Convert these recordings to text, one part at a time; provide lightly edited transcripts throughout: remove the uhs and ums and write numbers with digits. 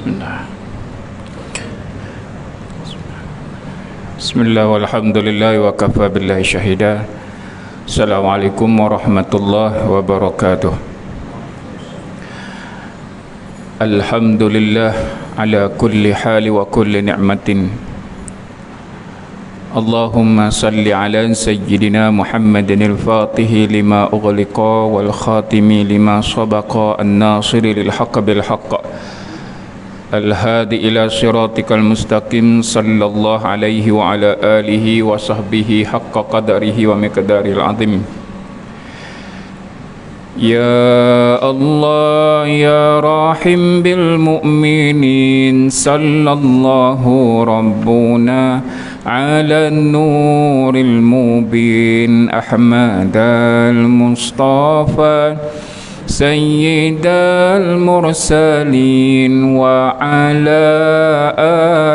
Bismillah. Bismillah walhamdulillah wa kafa billahi syahida. Assalamualaikum warahmatullahi wabarakatuh. Alhamdulillah ala kulli hali wa kulli ni'matin. Allahumma salli ala sayyidina Muhammadin al-fatihi lima ughliqa wal khatimi lima sabaqa an-nasiri lil haqq bil haqq al-hadi ila siratikal mustaqim sallallahu alaihi wa ala alihi wa sahbihi haqqa qadarihi wa miqdaril azim. Ya Allah ya Rahim bil mu'minin sallallahu rabbuna ala nuril mubin Ahmadal Mustafa سيد المرسلين وعلى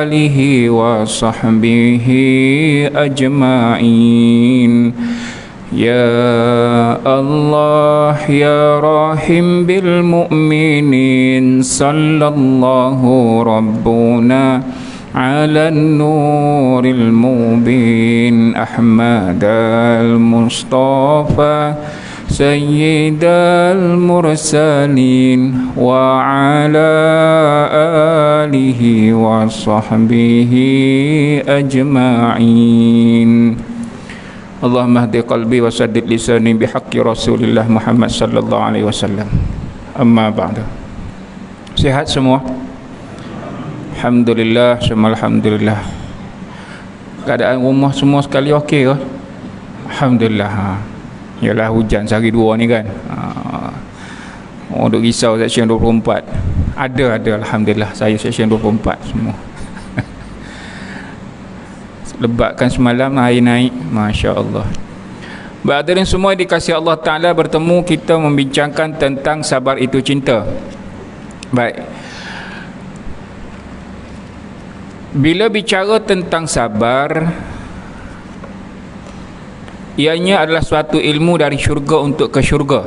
آله وصحبه أجمعين يا الله يا راحم بالمؤمنين صلى الله ربنا على النور المبين أحمد المصطفى سيد المرسلين وعلى آله وصحبه أجمعين اللهم اهد قلبي وسدد لساني بحق رسول الله محمد صلى الله عليه وسلم. أما بعد. Sihat semua? Alhamdulillah, semua alhamdulillah. Keadaan rumah semua sekali okey ke? Alhamdulillah. Yalah hujan sehari dua ni kan. Duk risau seksyen 24. Ada alhamdulillah saya seksyen 24 semua. Lebatkan semalam air naik, masya-Allah. Hadirin semua dikasihi Allah Taala, bertemu kita membincangkan tentang sabar itu cinta. Baik. Bila bicara tentang sabar, ianya adalah suatu ilmu dari syurga untuk ke syurga.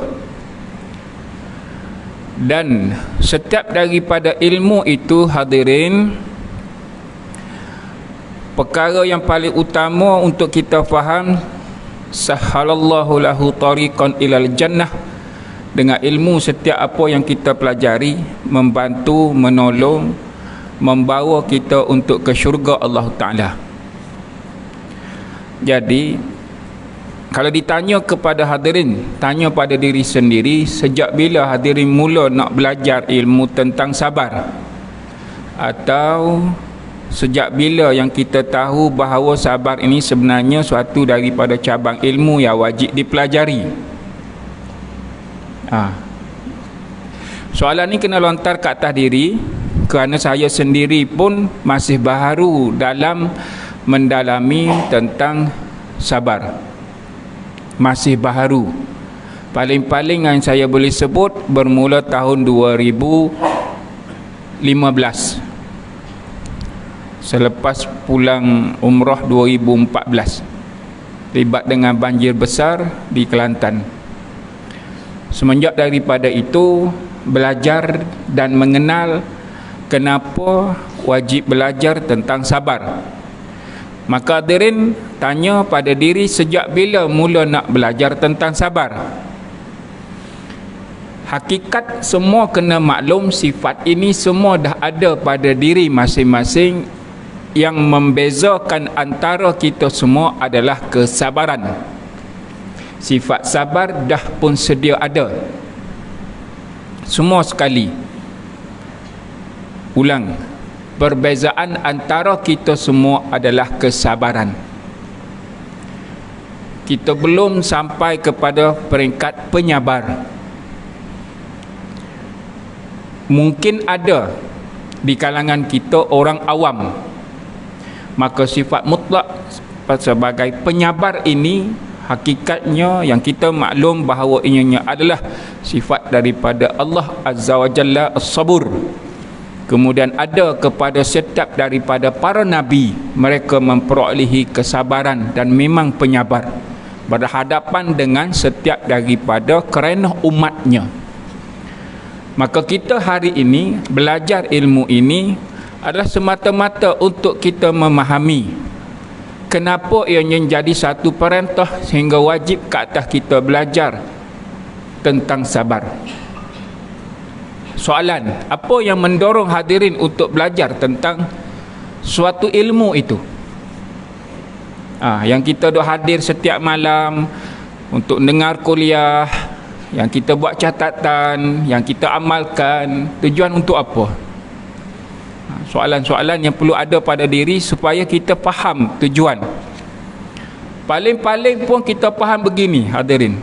Dan setiap daripada ilmu itu, hadirin, perkara yang paling utama untuk kita faham, sahhalallahu lahu tariqan ilal jannah. Dengan ilmu, setiap apa yang kita pelajari membantu, menolong, membawa kita untuk ke syurga Allah Ta'ala. Jadi kalau ditanya kepada hadirin, tanya pada diri sendiri, sejak bila hadirin mula nak belajar ilmu tentang sabar? Atau sejak bila yang kita tahu bahawa sabar ini sebenarnya suatu daripada cabang ilmu yang wajib dipelajari? Soalan ni kena lontar ke atas diri, kerana saya sendiri pun masih baharu dalam mendalami tentang sabar. Masih baharu. Paling-paling yang saya boleh sebut bermula tahun 2015, selepas pulang umrah 2014, terlibat dengan banjir besar di Kelantan. Semenjak daripada itu, belajar dan mengenal kenapa wajib belajar tentang sabar. Maka hadirin tanya pada diri, sejak bila mula nak belajar tentang sabar? Hakikat semua kena maklum, sifat ini semua dah ada pada diri masing-masing. Yang membezakan antara kita semua adalah kesabaran. Sifat sabar dah pun sedia ada. Semua sekali. Ulang. Perbezaan antara kita semua adalah kesabaran. Kita belum sampai kepada peringkat penyabar. Mungkin ada di kalangan kita orang awam. Maka sifat mutlak sebagai penyabar ini, hakikatnya yang kita maklum bahawa ianya adalah sifat daripada Allah Azza wa Jalla, as-sabur. Kemudian ada kepada setiap daripada para nabi, mereka memperolehi kesabaran dan memang penyabar berhadapan dengan setiap daripada kerana umatnya. Maka kita hari ini belajar ilmu ini adalah semata-mata untuk kita memahami kenapa ianya menjadi satu perintah sehingga wajib ke atas kita belajar tentang sabar. Soalan, apa yang mendorong hadirin untuk belajar tentang suatu ilmu itu? Yang kita duk hadir setiap malam untuk dengar kuliah, yang kita buat catatan, yang kita amalkan, tujuan untuk apa? Soalan-soalan yang perlu ada pada diri supaya kita faham tujuan. Paling-paling pun kita faham begini, hadirin.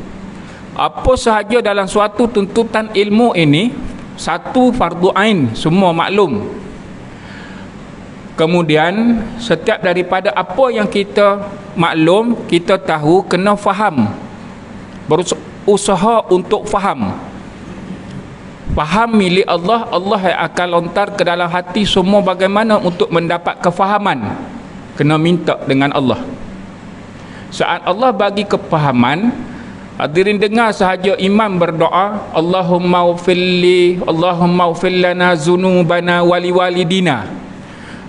Apa sahaja dalam suatu tuntutan ilmu ini, satu fardu ain, semua maklum. Kemudian setiap daripada apa yang kita maklum, kita tahu, kena faham. Berusaha untuk faham. Faham milik Allah, Allah yang akan lontar ke dalam hati semua bagaimana untuk mendapat kefahaman. Kena minta dengan Allah. Saat Allah bagi kefahaman, hadirin dengar sahaja imam berdoa, Allahumma ufilli, Allahumma ufil lana zunubana wali walidina.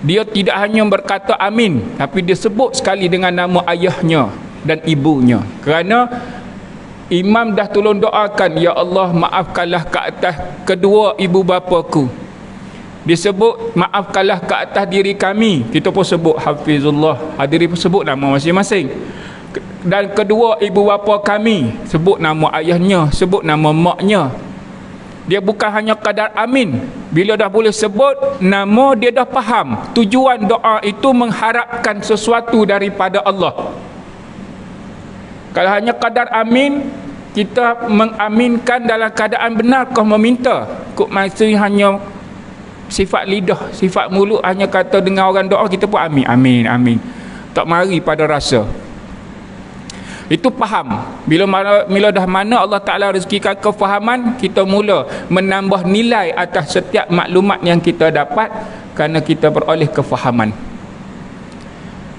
Dia tidak hanya berkata amin, tapi dia sebut sekali dengan nama ayahnya dan ibunya. Kerana imam dah tolong doakan, ya Allah maafkanlah ke atas kedua ibu bapaku. Disebut maafkanlah ke atas diri kami, kita pun sebut hafizullah. Hadirin pun sebut nama masing-masing. Dan kedua ibu bapa kami, sebut nama ayahnya, sebut nama maknya. Dia bukan hanya kadar amin. Bila dah boleh sebut nama, dia dah faham tujuan doa itu mengharapkan sesuatu daripada Allah. Kalau hanya kadar amin, kita mengaminkan dalam keadaan benar kau meminta. Kok masih hanya sifat lidah, sifat mulut, hanya kata dengar orang doa kita pun amin, amin, amin. Tak mari pada rasa. Itu faham. Bila dah mana Allah Ta'ala rezekikan kefahaman, kita mula menambah nilai atas setiap maklumat yang kita dapat kerana kita beroleh kefahaman.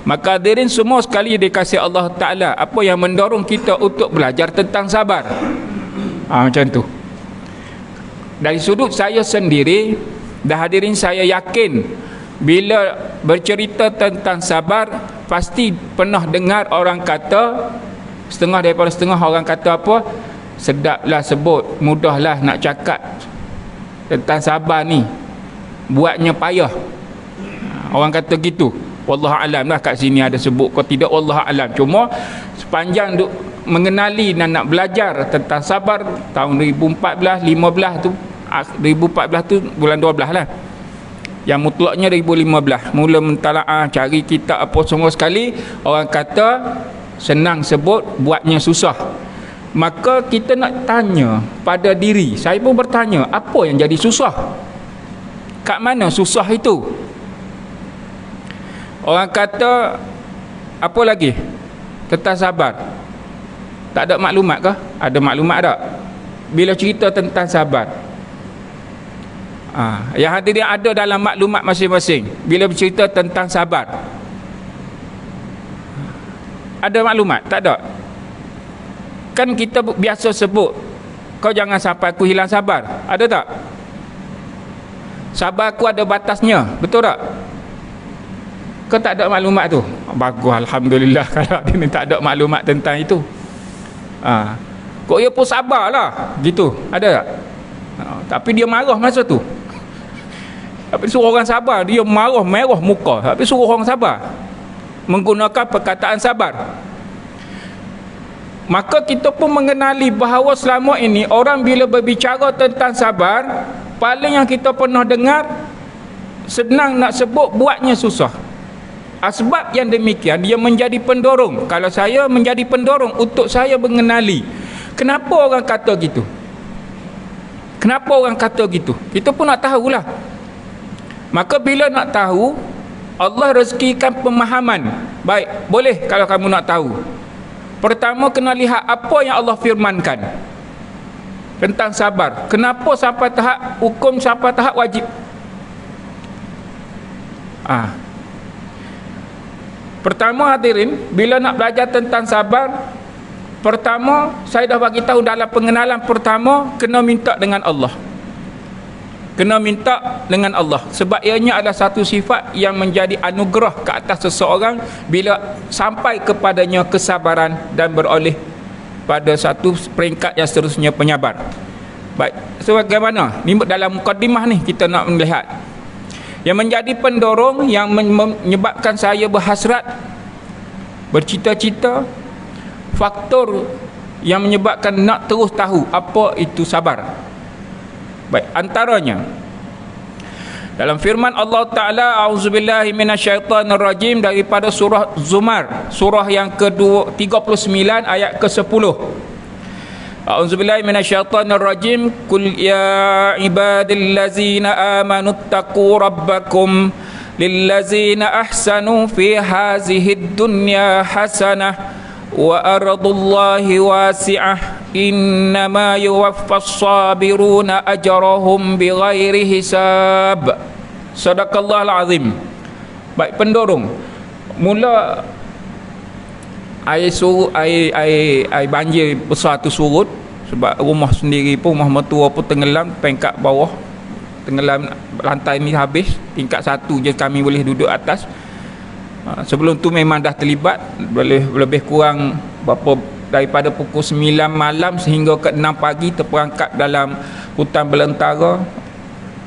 Maka hadirin semua sekali dikasih Allah Ta'ala, apa yang mendorong kita untuk belajar tentang sabar? Macam tu. Dari sudut saya sendiri, dah hadirin saya yakin bila bercerita tentang sabar, pasti pernah dengar orang kata, setengah daripada setengah orang kata apa, sedaplah sebut, mudahlah nak cakap tentang sabar ni, buatnya payah. Orang kata gitu. Wallahu alam lah, kat sini ada sebut kau tidak, wallahu alam. Cuma sepanjang duk mengenali dan nak belajar tentang sabar tahun 2014 15 tu, 2014 tu bulan 12 lah, yang mutlaknya 2015 mula mentalaah, cari kitab apa semua sekali. Orang kata senang sebut, buatnya susah. Maka kita nak tanya pada diri, saya pun bertanya, apa yang jadi susah? Kat mana susah itu? Orang kata apa lagi tentang sabar? Tak ada maklumat ke? Ada maklumat tak? Bila cerita tentang sabar, yang hadirin ada dalam maklumat masing-masing. Bila bercerita tentang sabar, ada maklumat? Tak ada. Kan kita biasa sebut, kau jangan sampai aku hilang sabar. Ada tak? Sabar aku ada batasnya. Betul tak? Kau tak ada maklumat tu? Bagus, alhamdulillah kalau dia ni tak ada maklumat tentang itu. Kok dia pun sabarlah gitu. Ada tak? Tapi dia marah masa tu. Tapi suruh orang sabar, dia marah, merah muka. Tapi suruh orang sabar, menggunakan perkataan sabar. Maka kita pun mengenali bahawa selama ini orang bila berbicara tentang sabar, paling yang kita pernah dengar, senang nak sebut, buatnya susah. Sebab yang demikian, dia menjadi pendorong. Kalau saya menjadi pendorong untuk saya mengenali kenapa orang kata gitu. Kenapa orang kata gitu? Kita pun nak tahulah. Maka bila nak tahu, Allah rezekikan pemahaman. Baik, boleh kalau kamu nak tahu. Pertama kena lihat apa yang Allah firmankan tentang sabar. Kenapa sampai tahap hukum, sampai tahap wajib? Pertama hadirin, bila nak belajar tentang sabar, pertama saya dah bagi tahu dalam pengenalan pertama, kena minta dengan Allah. kena minta dengan Allah, sebab ianya adalah satu sifat yang menjadi anugerah ke atas seseorang bila sampai kepadanya kesabaran dan beroleh pada satu peringkat yang seterusnya penyabar. Baik, so bagaimana? Ni dalam mukadimah ni kita nak melihat yang menjadi pendorong yang menyebabkan saya berhasrat, bercita-cita, faktor yang menyebabkan nak terus tahu apa itu sabar. Baik, antaranya dalam firman Allah Ta'ala, a'udzubillahi minasyaitanirrajim, daripada surah Zumar, surah yang ke-39 ayat ke-10. A'udzubillahi minasyaitanirrajim. Qul ya ibadillazina amanu taqu rabbakum lillazina ahsanu fi hazihid dunya hasanah wa ardullahi wasi'ah innama yuwaffas sabiruna ajrahum bighairi hisab. Sadaqallahul azim. Baik, pendorong mula air banjir besar tu surut, sebab rumah sendiri pun, rumah mertua pun tenggelam, peringkat bawah tenggelam, lantai ni habis, tingkat 1 je kami boleh duduk atas. Sebelum tu memang dah terlibat, boleh lebih kurang berapa, daripada pukul 9 malam sehingga ke 6 pagi terperangkap dalam hutan belantara.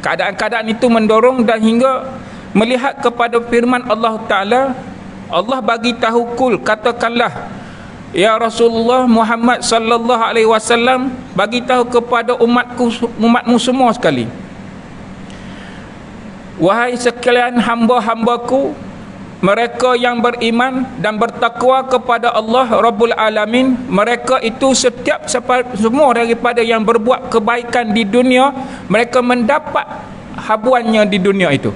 Keadaan-keadaan itu mendorong dan hingga melihat kepada firman Allah Ta'ala. Allah bagi tahu, kul, katakanlah ya Rasulullah Muhammad sallallahu alaihi wasallam, bagi tahu kepada umatmu semua sekali, wahai sekalian hamba-hambaku, mereka yang beriman dan bertakwa kepada Allah Rabbul Alamin, mereka itu semua daripada yang berbuat kebaikan di dunia, mereka mendapat habuannya di dunia itu.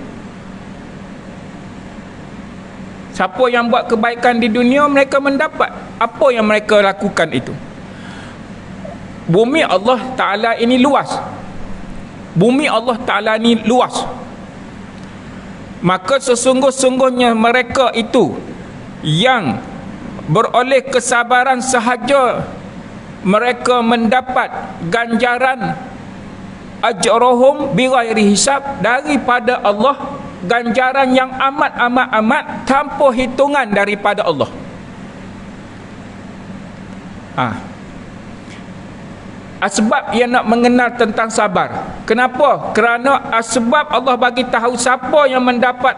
Siapa yang buat kebaikan di dunia, mereka mendapat apa yang mereka lakukan itu. Bumi Allah Ta'ala ini luas. Bumi Allah Ta'ala ini luas. Maka sesungguh-sungguhnya mereka itu yang beroleh kesabaran sahaja, mereka mendapat ganjaran ajrahum bighairi hisab, daripada Allah, ganjaran yang amat tanpa hitungan daripada Allah. Asbab yang nak mengenal tentang sabar. Kenapa? Kerana asbab Allah bagi tahu siapa yang mendapat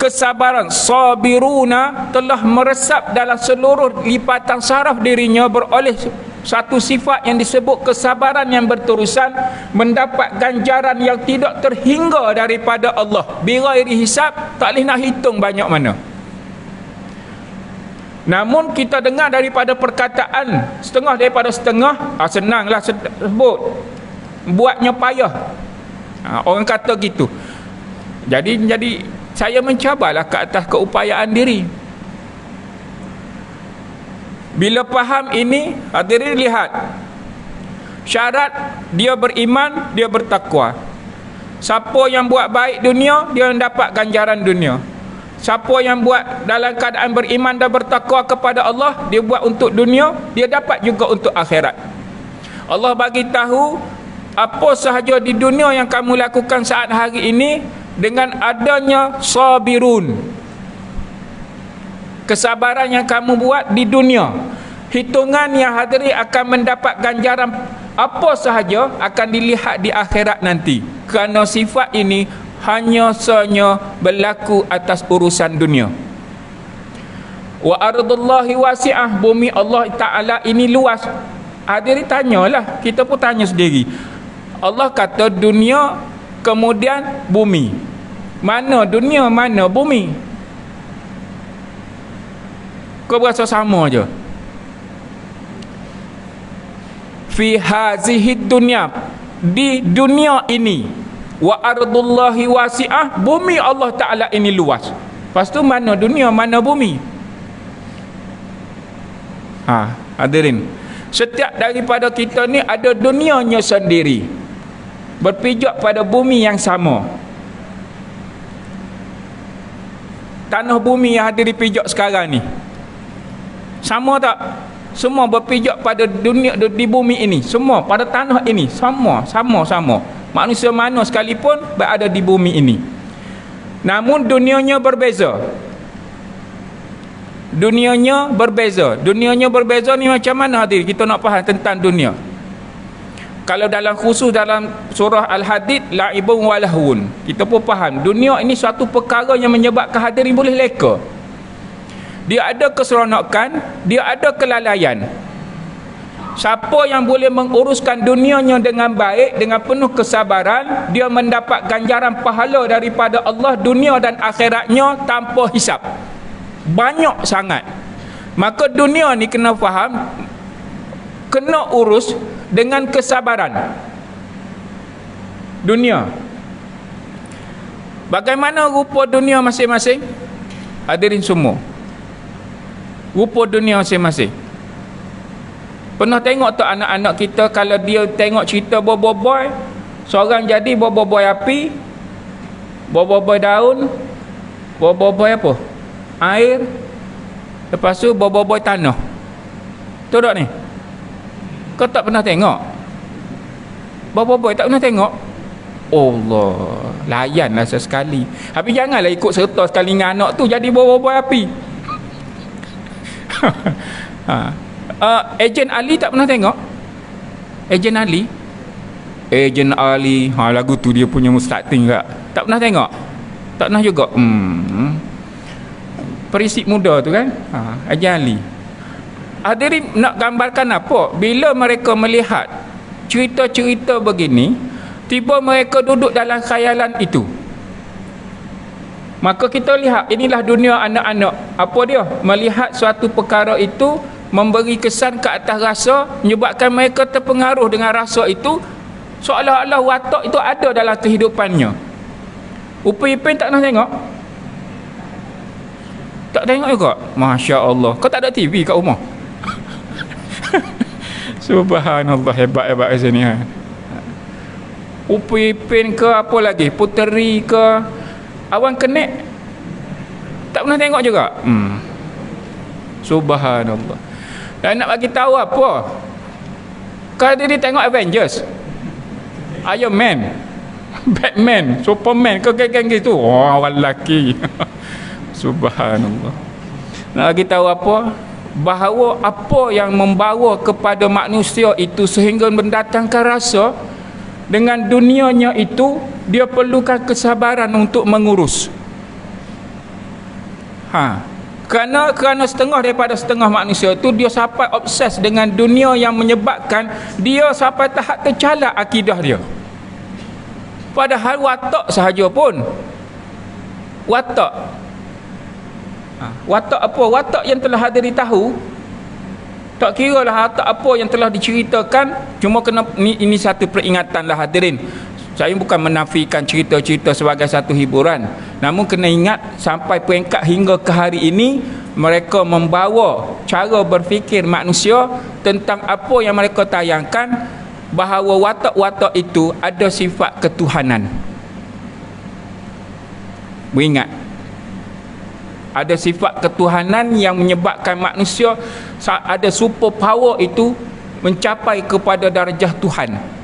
kesabaran, sabiruna, telah meresap dalam seluruh lipatan saraf dirinya, beroleh satu sifat yang disebut kesabaran yang berterusan, mendapat ganjaran yang tidak terhingga daripada Allah, bighairi hisab, tak boleh nak hitung banyak mana. Namun kita dengar daripada perkataan setengah daripada setengah, senanglah sebut, buatnya payah. Orang kata gitu. Jadi saya mencabarlah ke atas keupayaan diri. Bila faham ini, hadirin lihat, syarat dia beriman, dia bertakwa. Siapa yang buat baik dunia, dia dapat ganjaran dunia. Siapa yang buat dalam keadaan beriman dan bertakwa kepada Allah, dia buat untuk dunia, dia dapat juga untuk akhirat. Allah bagi tahu apa sahaja di dunia yang kamu lakukan saat hari ini, dengan adanya sabirun, kesabaran yang kamu buat di dunia, hitungan yang hadiri akan mendapat ganjaran apa sahaja akan dilihat di akhirat nanti. Kerana sifat ini hanya saja berlaku atas urusan dunia. Wa ardullahi wasi'ah, bumi Allah Ta'ala ini luas. Hadirin tanyalah, kita pun tanya sendiri. Allah kata dunia, kemudian bumi. Mana dunia, mana bumi? Kau berasa sama je. Fi hazihid dunya, di dunia ini. Wa ardullahi wasi'ah, bumi Allah Ta'ala ini luas. Lepas tu mana dunia, mana bumi? Hadirin, setiap daripada kita ni ada dunianya sendiri, berpijak pada bumi yang sama. Tanah bumi yang ada dipijak sekarang ni sama tak? Semua berpijak pada dunia di bumi ini, semua pada tanah ini, sama. manusia mana sekalipun berada di bumi ini. Namun dunianya berbeza. Dunianya berbeza. Dunianya berbeza ni macam mana hadirin? Kita nak faham tentang dunia. Kalau dalam khusus dalam surah Al-Hadid, la'ibun wa lahwun, kita pun faham dunia ini suatu perkara yang menyebabkan hadirin boleh leka. Dia ada keseronokan, dia ada kelalaian. Siapa yang boleh menguruskan dunianya dengan baik, dengan penuh kesabaran, dia mendapat ganjaran pahala daripada Allah dunia dan akhiratnya tanpa hisap. Banyak sangat. Maka dunia ni kena faham, kena urus dengan kesabaran. Dunia, bagaimana rupa dunia masing-masing? Hadirin semua, rupa dunia masing-masing. Pernah tengok tak anak-anak kita kalau dia tengok cerita boboiboy, seorang jadi boboiboy api, boboiboy daun, boboiboy apa? Air, lepas tu boboiboy tanah. Betul tak ni? Kau tak pernah tengok? Boboiboy tak pernah tengok? Allah, layanlah sesekali. Tapi janganlah ikut serta sekali dengan anak tu jadi boboiboy api. Ejen Ali tak pernah tengok? Ejen Ali, Ejen Ali, lagu tu dia punya mustarting tak? Tak pernah tengok? Tak pernah juga. Perisik muda tu kan, Ejen Ali. Hadirin nak gambarkan apa? Bila mereka melihat cerita-cerita begini, tiba mereka duduk dalam khayalan itu. Maka kita lihat, inilah dunia anak-anak. Apa dia? Melihat suatu perkara itu, memberi kesan ke atas rasa, menyebabkan mereka terpengaruh dengan rasa itu, seolah-olah watak itu ada dalam kehidupannya. Upin-ipin tak nak tengok? Tak tengok juga? Masya Allah. Kau tak ada TV kat rumah? Subhanallah, hebat-hebat kat sini. Upin-ipin ke apa lagi? Puteri ke? Awan Kenek? Tak pernah tengok juga? Subhanallah. Dan nak bagi tahu apa? Kalau dia tengok Avengers, Iron Man, Batman, Superman, ke geng-geng gitu. Orang lelaki. Subhanallah. Nak bagi tahu apa? Bahawa apa yang membawa kepada manusia itu sehingga mendatangkan rasa dengan dunianya itu, dia perlukan kesabaran untuk mengurus. Kerana setengah daripada setengah manusia itu dia sampai obses dengan dunia yang menyebabkan dia sampai tahap tercalak akidah dia. Padahal watak sahaja pun. Watak apa? Watak yang telah hadiri tahu. Tak kira lah watak apa yang telah diceritakan. Cuma kena ini satu peringatan lah hadirin. Saya bukan menafikan cerita-cerita sebagai satu hiburan, namun kena ingat sampai peringkat hingga ke hari ini mereka membawa cara berfikir manusia tentang apa yang mereka tayangkan, bahawa watak-watak itu ada sifat ketuhanan. Beringat, ada sifat ketuhanan yang menyebabkan manusia ada super power itu mencapai kepada darjah Tuhan.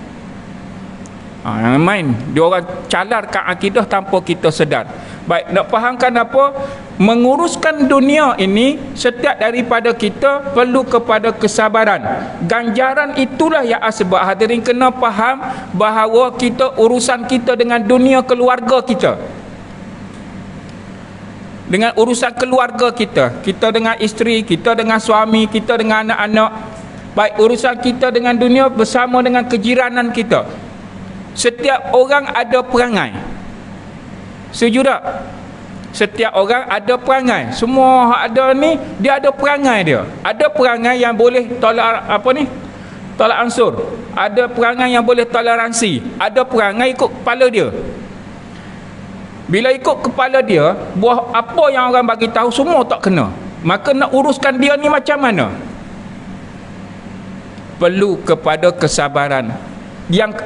Yang main dia orang calarkan akidah tanpa kita sedar. Baik, nak fahamkan apa? Menguruskan dunia ini, setiap daripada kita perlu kepada kesabaran. Ganjaran itulah yang sebab hadirin kena faham bahawa kita, urusan kita dengan dunia keluarga kita, dengan urusan keluarga kita, kita dengan isteri, kita dengan suami, kita dengan anak-anak. Baik, urusan kita dengan dunia bersama dengan kejiranan kita. Setiap orang ada perangai. Setuju tak? Setiap orang ada perangai. Semua ada ni, dia ada perangai dia. Ada perangai yang boleh tolak tolak ansur. Ada perangai yang boleh toleransi. Ada perangai ikut kepala dia. Bila ikut kepala dia, buah apa yang orang bagi tahu semua tak kena. Maka nak uruskan dia ni macam mana? Perlu kepada kesabaran. Yang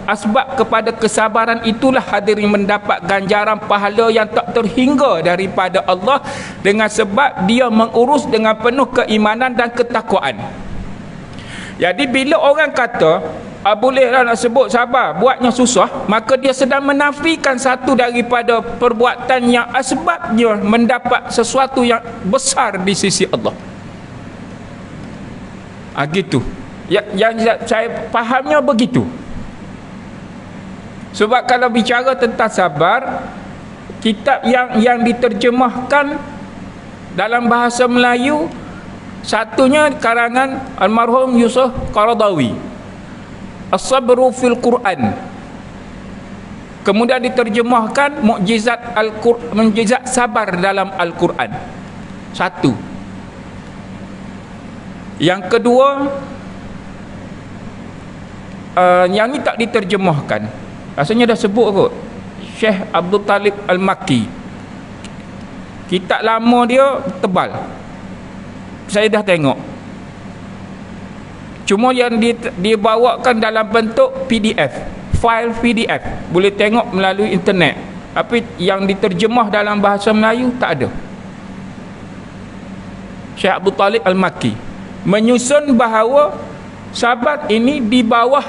asbab kepada kesabaran itulah hadirin mendapat ganjaran pahala yang tak terhingga daripada Allah, dengan sebab dia mengurus dengan penuh keimanan dan ketakwaan. Jadi bila orang kata bolehlah nak sebut sabar, buatnya susah, maka dia sedang menafikan satu daripada perbuatan yang asbabnya mendapat sesuatu yang besar di sisi Allah. Gitu. Yang saya fahamnya begitu. Sebab kalau bicara tentang sabar, kitab yang diterjemahkan dalam bahasa Melayu, satunya karangan almarhum Yusuf Qaradawi, As-Sabru fil Quran. Kemudian diterjemahkan mukjizat sabar dalam Al-Quran. Satu. Yang kedua, yang ni tak diterjemahkan. Rasanya dah sebut kot, Syekh Abdul Talib Al-Makki. Kitab lama dia tebal, saya dah tengok. Cuma yang dibawakan dalam bentuk PDF, file PDF, boleh tengok melalui internet. Tapi yang diterjemah dalam bahasa Melayu tak ada. Syekh Abdul Talib Al-Makki menyusun bahawa sabar ini di bawah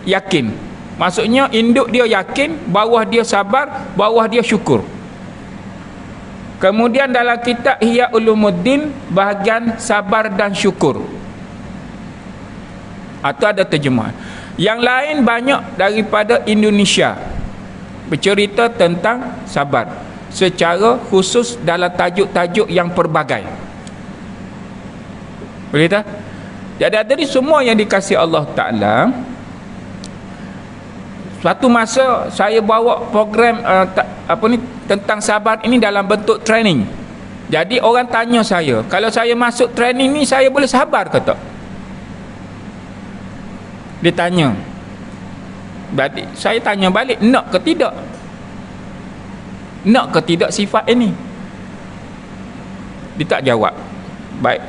yakin. Maksudnya induk dia yakin, bawah dia sabar, bawah dia syukur. Kemudian dalam kitab Ihya Ulumuddin, bahagian sabar dan syukur. Atau ada terjemahan. Yang lain banyak daripada Indonesia bercerita tentang sabar secara khusus dalam tajuk-tajuk yang pelbagai. Boleh tak? Jadi semua yang dikasihi Allah Ta'ala. Suatu masa saya bawa program tentang sabar ini dalam bentuk training. Jadi orang tanya saya, kalau saya masuk training ni saya boleh sabar ke tak? Dia tanya. Berarti saya tanya balik, nak ke tidak? Nak ke tidak sifat ini? Dia tak jawab. Baik,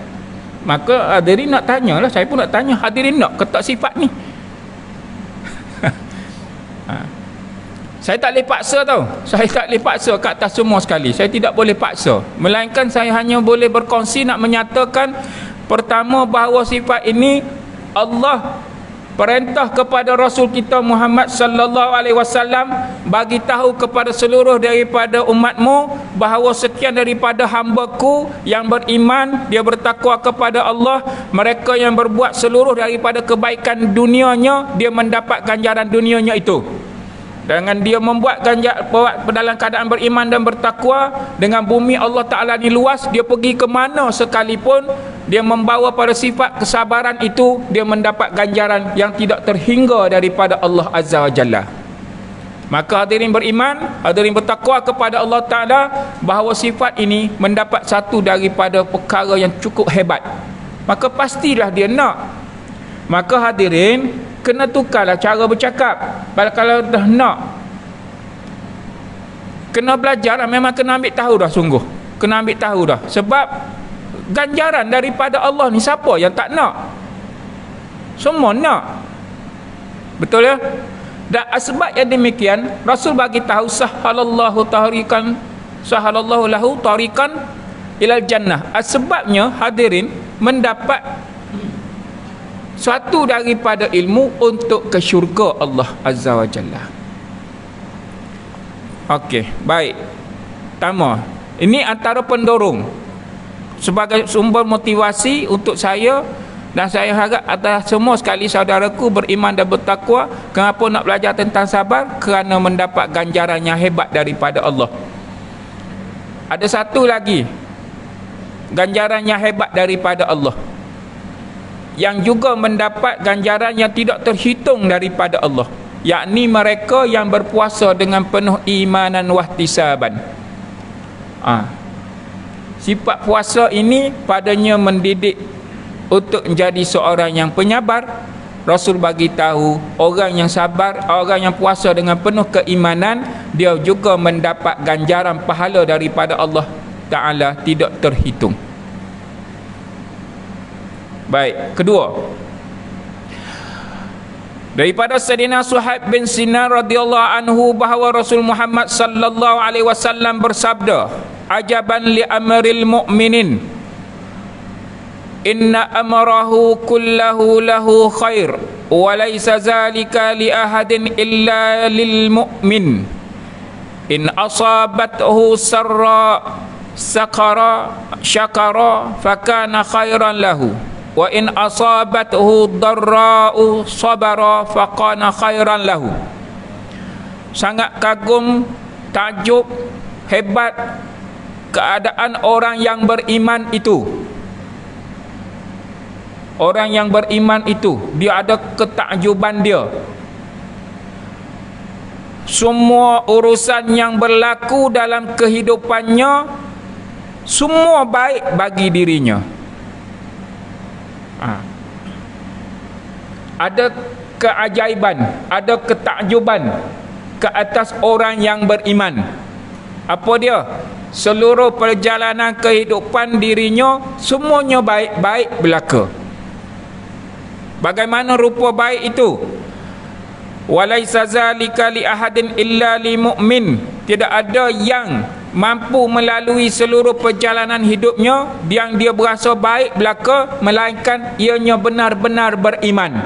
maka hadirin nak tanyalah, saya pun nak tanya, hadirin nak ke tak sifat ni? Saya tak boleh paksa tau. Saya tak boleh paksa kat atas semua sekali. Saya tidak boleh paksa. Melainkan saya hanya boleh berkongsi, nak menyatakan pertama bahawa sifat ini Allah perintah kepada Rasul kita Muhammad sallallahu alaihi wasallam, bagi tahu kepada seluruh daripada umatmu bahawa sekian daripada hamba-Ku yang beriman, dia bertakwa kepada Allah, mereka yang berbuat seluruh daripada kebaikan dunianya, dia mendapat ganjaran dunianya itu. Dengan dia membuat dalam keadaan beriman dan bertakwa, dengan bumi Allah Ta'ala ni luas, dia pergi ke mana sekalipun, dia membawa pada sifat kesabaran itu, dia mendapat ganjaran yang tidak terhingga daripada Allah Azza wa Jalla. Maka hadirin beriman, hadirin bertakwa kepada Allah Ta'ala, bahawa sifat ini mendapat satu daripada perkara yang cukup hebat, maka pastilah dia nak. Maka hadirin kena tukarlah cara bercakap. Kalau dah nak, kena belajar lah. Memang kena ambil tahu dah, sungguh kena ambil tahu dah. Sebab ganjaran daripada Allah ni, siapa yang tak nak? Semua nak. Betul ya? Dan sebab yang demikian, Rasul bagi tahu sahalallahu lahu tarikan ilal jannah. Sebabnya hadirin mendapat suatu daripada ilmu untuk ke syurga Allah Azza wa Jalla. Okey, baik. Pertama, ini antara pendorong sebagai sumber motivasi untuk saya, dan saya harap atas semua sekali saudaraku beriman dan bertakwa. Kenapa nak belajar tentang sabar? Kerana mendapat ganjaran yang hebat daripada Allah. Ada satu lagi ganjaran yang hebat daripada Allah, yang juga mendapat ganjaran yang tidak terhitung daripada Allah, yakni mereka yang berpuasa dengan penuh imanan wahtisaban. Sifat puasa ini padanya mendidik untuk menjadi seorang yang penyabar. Rasul bagi tahu orang yang sabar, orang yang puasa dengan penuh keimanan, dia juga mendapat ganjaran pahala daripada Allah Ta'ala tidak terhitung. Baik, kedua, daripada Sayyidina Suhaib bin Sinan radhiyallahu anhu bahawa Rasul Muhammad sallallahu alaihi wasallam bersabda, ajaban li amril mu'minin, inna amrahu kullahu lahu khair wa laysa zalika li ahadin illa lil mu'min in asabathu sarra syakara fakana khairan lahu wa in asabathu darra'u sabara fakana khairan lahu. Sangat kagum, takjub, hebat keadaan orang yang beriman itu. Orang yang beriman itu, dia ada ketakjuban dia. Semua urusan yang berlaku dalam kehidupannya semua baik bagi dirinya. Ada keajaiban, ada ketakjuban ke atas orang yang beriman. Apa dia? Seluruh perjalanan kehidupan dirinya semuanya baik-baik belaka. Bagaimana rupa baik itu? Walaisa zalika li ahadin illa li mu'min. Tidak ada yang mampu melalui seluruh perjalanan hidupnya yang dia berasa baik belaka melainkan ianya benar-benar beriman.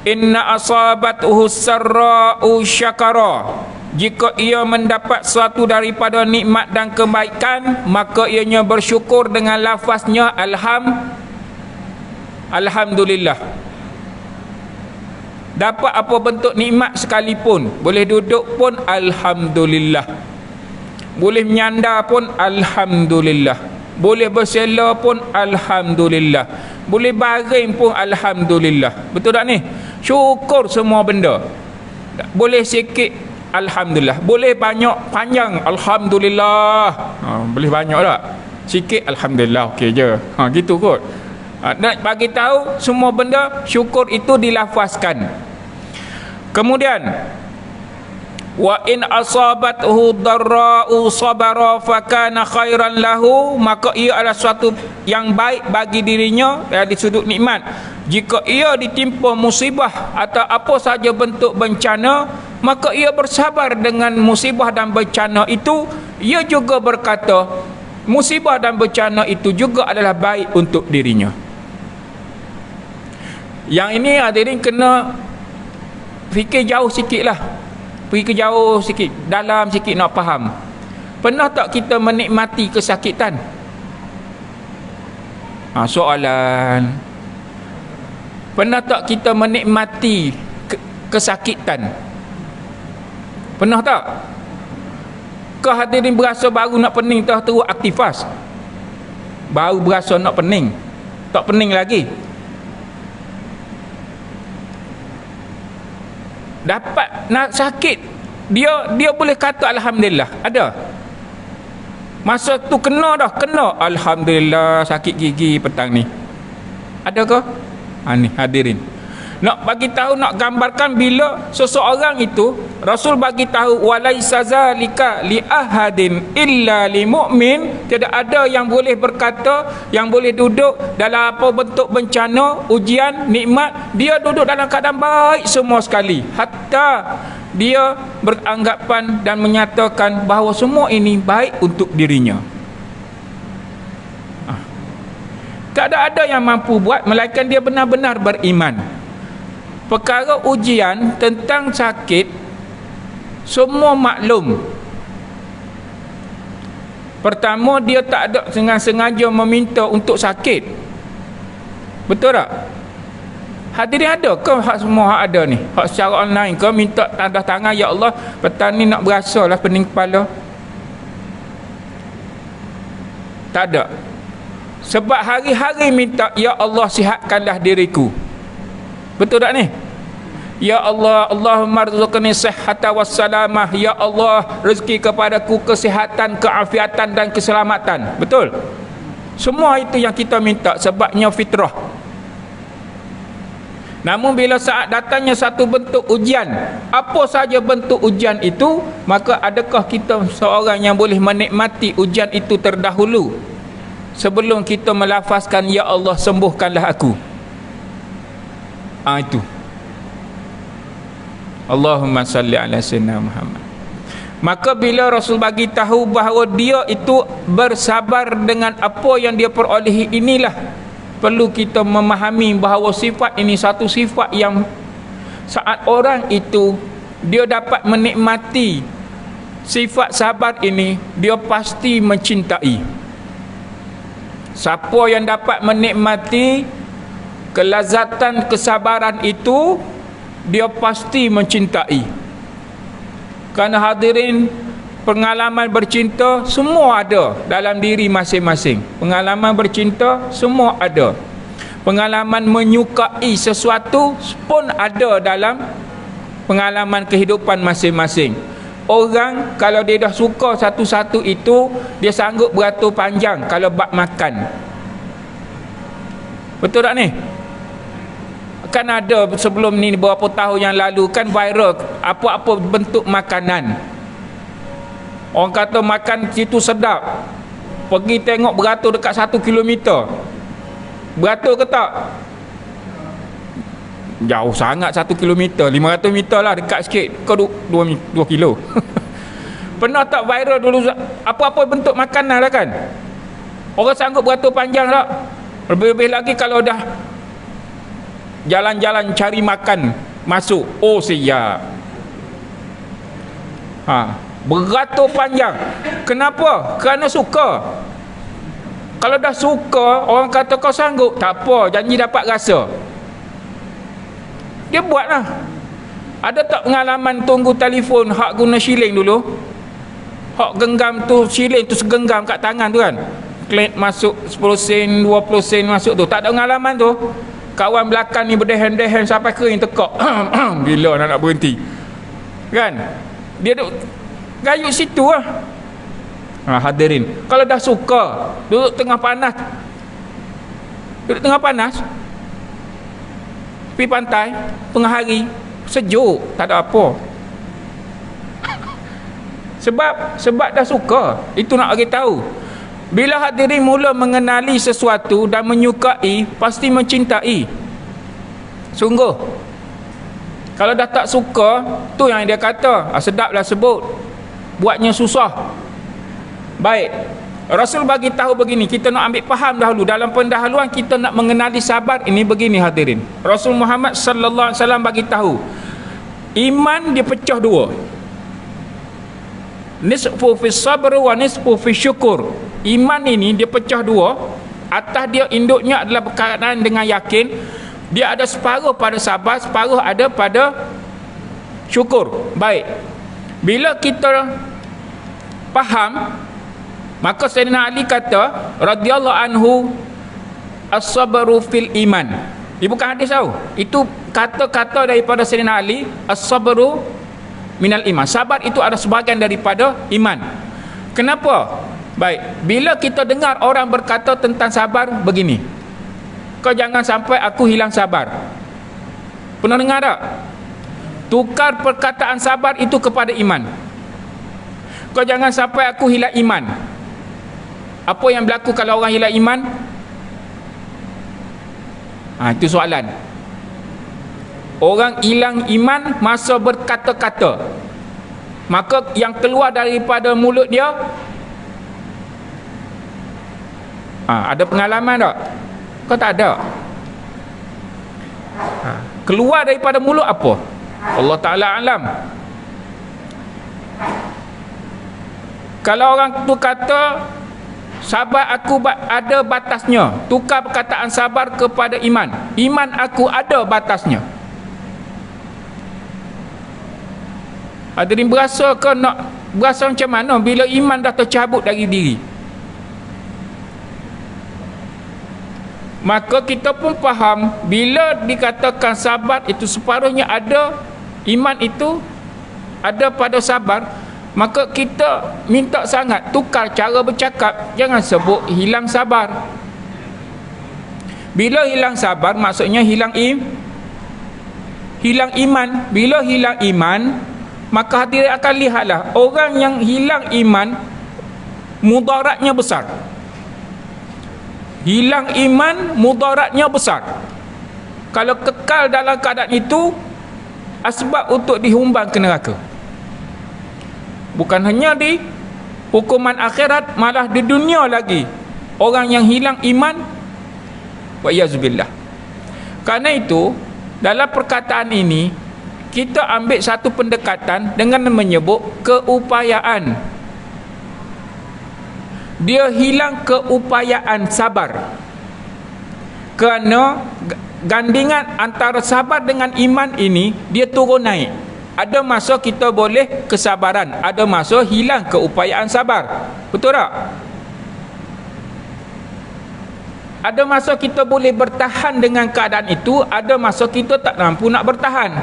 Inna asabathu sarra'u syakara. Jika ia mendapat sesuatu daripada nikmat dan kebaikan, maka ianya bersyukur dengan lafaznya alhamdulillah. Dapat apa bentuk nikmat sekalipun, boleh duduk pun alhamdulillah, boleh menyandar pun alhamdulillah, boleh bersela pun alhamdulillah, boleh baring pun alhamdulillah. Betul tak ni? Syukur semua benda. Boleh sikit alhamdulillah, boleh banyak panjang alhamdulillah. Boleh banyak tak? Sikit alhamdulillah, okey je. Gitu kot. Nak bagi tahu semua benda syukur itu dilafazkan. Kemudian wa in asabathu darra'u sabara fakana khairan lahu, maka ia adalah suatu yang baik bagi dirinya dari sudut nikmat. Jika ia ditimpa musibah atau apa saja bentuk bencana, maka ia bersabar dengan musibah dan bencana itu. Ia juga berkata musibah dan bencana itu juga adalah baik untuk dirinya. Yang ini hadirin kena fikir jauh sikit lah, fikir jauh sikit, dalam sikit nak faham. Pernah tak kita menikmati kesakitan? Soalan. Pernah tak kita menikmati kesakitan? Pernah tak? Kau hadirin berasa baru nak pening terus aktifas? Baru berasa nak pening, tak pening lagi. Dapat nak sakit, dia boleh kata alhamdulillah. Ada? Masa tu kena dah, kena alhamdulillah sakit gigi petang ni. Adakah? Ni hadirin. Nak bagi tahu, nak gambarkan bila seseorang itu, Rasul bagi tahu walaisa zalika li ahadin illa li mu'min. Tidak ada yang boleh berkata, yang boleh duduk dalam apa bentuk bencana, ujian, nikmat, dia duduk dalam keadaan baik semua sekali. Hatta dia beranggapan dan menyatakan bahawa semua ini baik untuk dirinya. Tak ada yang mampu buat melainkan dia benar-benar beriman. Perkara ujian tentang sakit semua maklum. Pertama, dia tak ada dengan sengaja meminta untuk sakit. Betul tak? Hadirin, ada ke hak semua hak ada ni? Hak secara online ke minta tanda tangan, ya Allah petang ni nak berasalah pening kepala? Tak ada. Sebab hari-hari minta, ya Allah sihatkanlah diriku. Betul tak ni? Ya Allah, Allahumma rzuqni sihhata wassalamah. Ya Allah, rezeki kepadaku kesihatan, keafiatan dan keselamatan. Betul? Semua itu yang kita minta sebabnya fitrah. Namun bila saat datangnya satu bentuk ujian, apa saja bentuk ujian itu, maka adakah kita seorang yang boleh menikmati ujian itu terdahulu sebelum kita melafazkan ya Allah sembuhkanlah aku? Itu Allahumma salli ala sayyidina Muhammad. Maka bila Rasul bagi tahu bahawa dia itu bersabar dengan apa yang dia perolehi, inilah perlu kita memahami bahawa sifat ini satu sifat yang saat orang itu dia dapat menikmati sifat sabar ini, dia pasti mencintai. Siapa yang dapat menikmati kelazatan kesabaran itu, dia pasti mencintai. Kerana hadirin, pengalaman bercinta semua ada dalam diri masing-masing. Pengalaman bercinta semua ada. Pengalaman menyukai sesuatu pun ada dalam pengalaman kehidupan masing-masing. Orang kalau dia dah suka satu-satu itu, dia sanggup beratur panjang kalau bab makan. Betul tak ni? Kan ada sebelum ni beberapa tahun yang lalu kan viral apa-apa bentuk makanan. Orang kata makan situ sedap, pergi tengok beratur dekat 1 kilometer. Beratur ke tak? Jauh sangat 1 kilometer, 500 meter lah, dekat sikit ke 2 kilo. Pernah tak viral dulu apa-apa bentuk makanan lah kan? Orang sanggup beratur panjang tak? Lebih-lebih lagi kalau dah jalan-jalan cari makan masuk, oh siap. Beratur panjang. Kenapa? Kerana suka. Kalau dah suka, orang kata kau sanggup, tak apa, janji dapat rasa. Dia buatlah. Ada tak pengalaman tunggu telefon hak guna shilling dulu? Hak genggam tu shilling tu segenggam kat tangan tu kan, klik masuk 10 sen 20 sen masuk tu. Tak ada pengalaman tu? Kawan belakang ni berdehen-dehen sampai kering tekak. Bila nak berhenti kan? Dia duduk gayut situ lah. Hadirin, kalau dah suka, duduk tengah panas, pergi pantai tengah hari, sejuk, tak ada apa. Sebab dah suka. Itu nak bagi tahu. Bila hadirin mula mengenali sesuatu dan menyukai, pasti mencintai. Sungguh. Kalau dah tak suka, tu yang dia kata, sedaplah sebut, buatnya susah. Baik, Rasul bagi tahu begini, kita nak ambil faham dahulu. Dalam pendahuluan kita nak mengenali sabar ini begini hadirin. Rasul Muhammad sallallahu alaihi wasallam bagi tahu, iman dia pecah dua. Nisfu fi sabr wa nisfu fi syukur. Iman ini dia pecah dua. Atas dia induknya adalah berkaitan dengan yakin. Dia ada separuh pada sabar, separuh ada pada syukur. Baik, bila kita faham, maka Sayyidina Ali kata radhiyallahu anhu, as-sabru fil iman. Ini bukan hadis tau, itu kata-kata daripada Sayyidina Ali. As-sabru minal iman. Sabar itu ada sebahagian daripada iman. Kenapa? Baik, bila kita dengar orang berkata tentang sabar begini, kau jangan sampai aku hilang sabar. Pernah dengar tak? Tukar perkataan sabar itu kepada iman. Kau jangan sampai aku hilang iman. Apa yang berlaku kalau orang hilang iman? Itu soalan. Orang hilang iman masa berkata-kata, maka yang keluar daripada mulut dia, ada pengalaman tak? Kau tak ada. Keluar daripada mulut apa? Allah Ta'ala alam. Kalau orang tu kata sabar aku ada batasnya, tukar perkataan sabar kepada iman. Iman aku ada batasnya. Hadirin, berasa ke nak berasa macam mana bila iman dah tercabut dari diri? Maka kita pun faham, bila dikatakan sabar itu separuhnya ada, iman itu ada pada sabar, maka kita minta sangat tukar cara bercakap. Jangan sebut hilang sabar. Bila hilang sabar maksudnya hilang iman. Bila hilang iman, maka hadirin akan lihatlah orang yang hilang iman, mudaratnya besar. Hilang iman, mudaratnya besar. Kalau kekal dalam keadaan itu, asbab untuk dihumbang ke neraka. Bukan hanya di hukuman akhirat, malah di dunia lagi. Orang yang hilang iman, wa iyazubillah. Karena itu, dalam perkataan ini, kita ambil satu pendekatan dengan menyebut keupayaan. Dia hilang keupayaan sabar. Kerana gandingan antara sabar dengan iman ini, dia turun naik. Ada masa kita boleh kesabaran, ada masa hilang keupayaan sabar. Betul tak? Ada masa kita boleh bertahan dengan keadaan itu, ada masa kita tak mampu nak bertahan.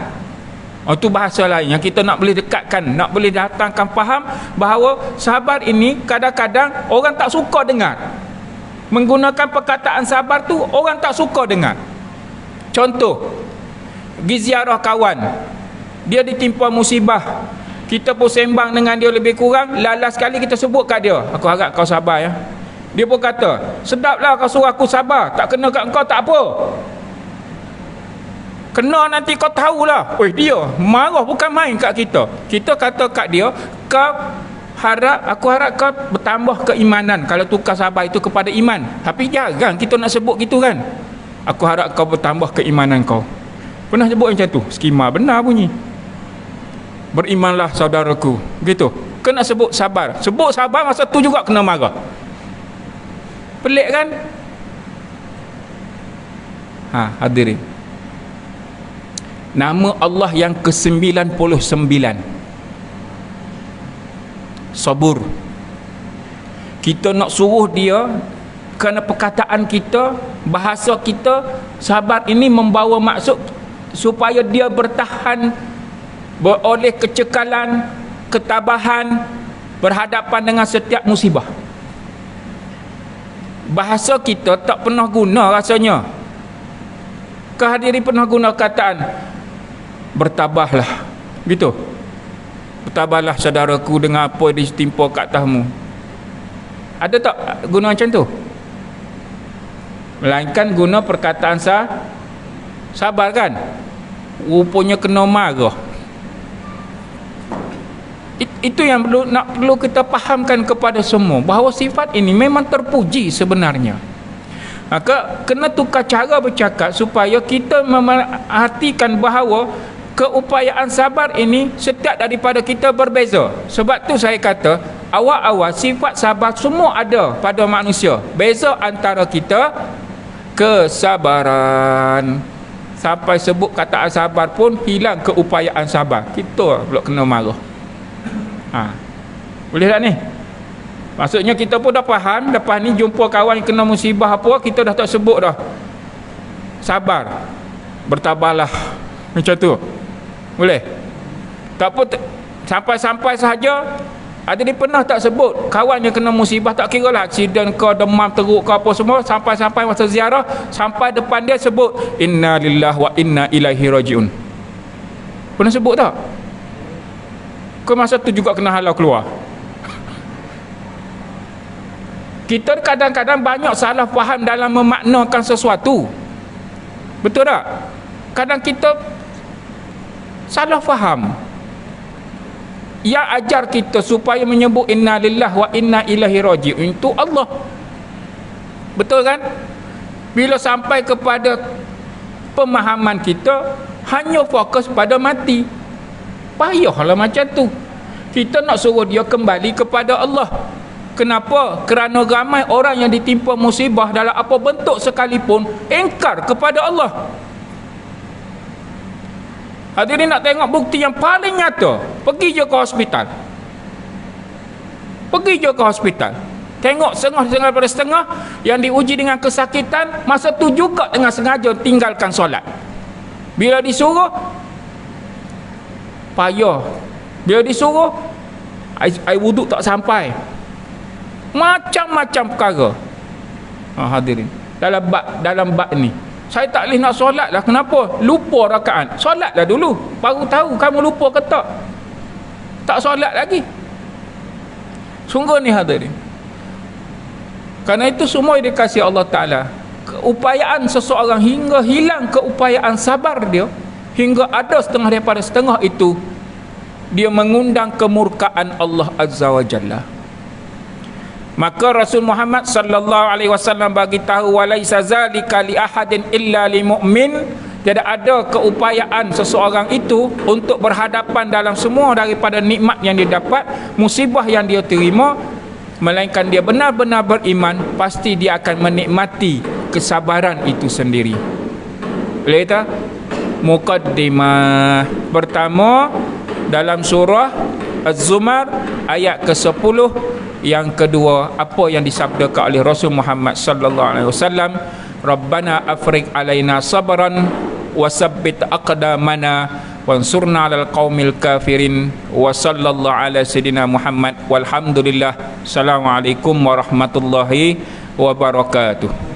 Itu bahasa lain yang kita nak boleh dekatkan, nak boleh datangkan faham bahawa sabar ini kadang-kadang orang tak suka dengar. Menggunakan perkataan sabar tu orang tak suka dengar. Contoh, pergi ziarah kawan, dia ditimpa musibah, kita pun sembang dengan dia lebih kurang, lalas sekali kita sebut kat dia, aku harap kau sabar ya. Dia pun kata, sedaplah kau suruh aku sabar, tak kena kat engkau tak apa, kena nanti kau tahulah. Dia marah bukan main kat kita. Kita kata kat dia, aku harap kau bertambah keimanan kalau tukar sabar itu kepada iman. Tapi jarang kita nak sebut gitu kan. Aku harap kau bertambah keimanan kau. Pernah sebut macam tu? Skema benar bunyi. Berimanlah saudaraku. Gitu. Kena sebut sabar. Sebut sabar masa tu juga kena marah. Pelik kan? Hadirin. Nama Allah yang ke-99, Sabur. Kita nak suruh dia, kerana perkataan kita, bahasa kita, sabar ini membawa maksud supaya dia bertahan oleh kecekalan, ketabahan, berhadapan dengan setiap musibah. Bahasa kita tak pernah guna rasanya. Kehadirin pernah guna kataan bertabahlah, gitu. Bertabahlah saudaraku dengan apa yang ditimpa kat atasmu. Ada tak guna macam tu? Melainkan guna perkataan sabar kan. Rupanya kena marah. Itu yang perlu kita fahamkan kepada semua, bahawa sifat ini memang terpuji sebenarnya. Maka kena tukar cara bercakap supaya kita memerhatikan bahawa keupayaan sabar ini setiap daripada kita berbeza. Sebab tu saya kata awal-awal sifat sabar semua ada pada manusia. Beza antara kita kesabaran. Sampai sebut kataan sabar pun hilang keupayaan sabar. Kita pula kena marah. Boleh tak ni? Maksudnya kita pun dah faham, lepas ni jumpa kawan yang kena musibah apa, kita dah tak sebut dah sabar, bertabahlah, macam tu. Boleh? Tak apa, sampai-sampai sahaja. Ada dia pernah tak sebut kawan yang kena musibah, tak kira lah aksiden ke, demam teruk ke apa semua, sampai-sampai masa ziarah, sampai depan dia sebut inna lillahi wa inna ilaihi rajiun. Pernah sebut tak? Ke masa tu juga kena halau keluar. Kita kadang-kadang banyak salah faham dalam memaknakan sesuatu. Betul tak? Kadang kita salah faham. Yang ajar kita supaya menyebut inna lillahi wa inna ilaihi raji'un itu Allah. Betul kan? Bila sampai kepada pemahaman kita hanya fokus pada mati, payahlah macam tu. Kita nak suruh dia kembali kepada Allah. Kenapa? Kerana ramai orang yang ditimpa musibah dalam apa bentuk sekalipun engkar kepada Allah. Hadirin nak tengok bukti yang paling nyata, pergi je ke hospital. Pergi je ke hospital. Tengok setengah daripada setengah yang diuji dengan kesakitan, masa tu juga dengan sengaja tinggalkan solat. Bila disuruh payah, bila disuruh air wuduk tak sampai, macam-macam perkara. Hadirin, dalam bab ni saya tak boleh nak solat lah. Kenapa? Lupa rakaat. Solat lah dulu, baru tahu kamu lupa ke tak. Tak solat lagi. Sungguh ni hadirin. Kerana itu semua dikasih Allah Ta'ala. Keupayaan seseorang hingga hilang keupayaan sabar dia, hingga ada setengah daripada setengah itu dia mengundang kemurkaan Allah Azza wa Jalla. Maka Rasul Muhammad sallallahu alaihi wasallam bagi tahu, walaisa zalika li ahadin illa li mu'min, tidak ada keupayaan seseorang itu untuk berhadapan dalam semua daripada nikmat yang dia dapat, musibah yang dia terima, melainkan dia benar-benar beriman, pasti dia akan menikmati kesabaran itu sendiri. Boleh tak? Muqaddimah pertama dalam surah Az-Zumar ayat ke-10. Yang kedua, apa yang disabdakan oleh Rasul Muhammad sallallahu alaihi wasallam, Rabbana afriq alaina sabran wasabbit aqdamana wansurna 'alal qaumil kafirin. Wa sallallahu ala sayidina Muhammad walhamdulillah. Assalamualaikum warahmatullahi wabarakatuh.